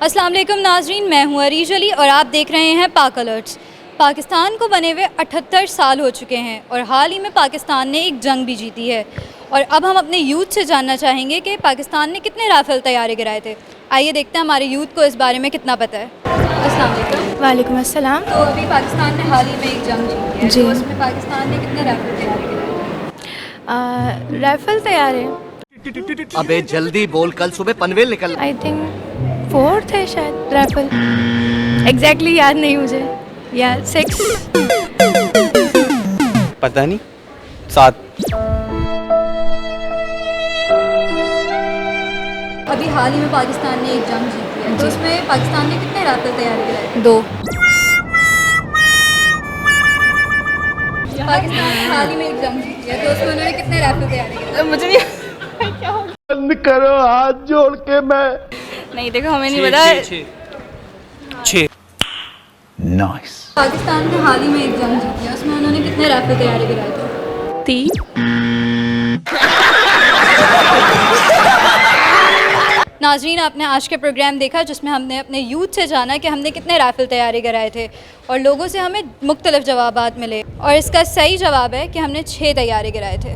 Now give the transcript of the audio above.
अस्सलाम वालेकुम नाजरीन, मैं हूँ अरीज अली और आप देख रहे हैं पाक अलर्ट्स। पाकिस्तान को बने हुए 78 साल हो चुके हैं और हाल ही में पाकिस्तान ने एक जंग भी जीती है। और अब हम अपने यूथ से जानना चाहेंगे कि पाकिस्तान ने कितने राइफल तैयारी गिराए थे। आइए देखते हैं हमारे यूथ को इस बारे में कितना पता है। अस्सलाम वालेकुम। वालेकुम अस्सलाम। तो अभी पाकिस्तान ने हाल ही में एक जंग जीती है, जी। तो उसमें पाकिस्तान ने कितने राइफल तैयारी गिराए? राइफल तैयार है। अबे जल्दी बोल, कल सुबह पनवेल निकल। आई थिंक 4 थे शायद राइफल, एग्जैक्टली याद नहीं मुझे। या 6। पता नहीं, 7। अभी हाल ही में पाकिस्तान ने एक जंग जीती है, तो उसमें पाकिस्तान ने कितने राइफल तैयारी गिराए? 2। पाकिस्तान ने हाल ही में एक जंग जीती है, तो उसमें उन्होंने कितने राइफल तैयारी गिराए? मुझे नहीं बंद करो हाथ जोड़ के। मैं नहीं, देखो हमें नहीं पता। 6। नाइस। पाकिस्तान ने हाल ही में एक जंग जीती है, उसमें उन्होंने कितने राइफल तैयारी गिराए थे? 3। नाजरीन, आपने आज के प्रोग्राम देखा जिसमें हमने अपने यूथ से जाना कि हमने कितने राइफल तैयारी कराए थे और लोगों से हमें मुख्तलिफ जवाबात मिले और इसका सही जवाब है कि हमने 6 तैयारी कराए थे।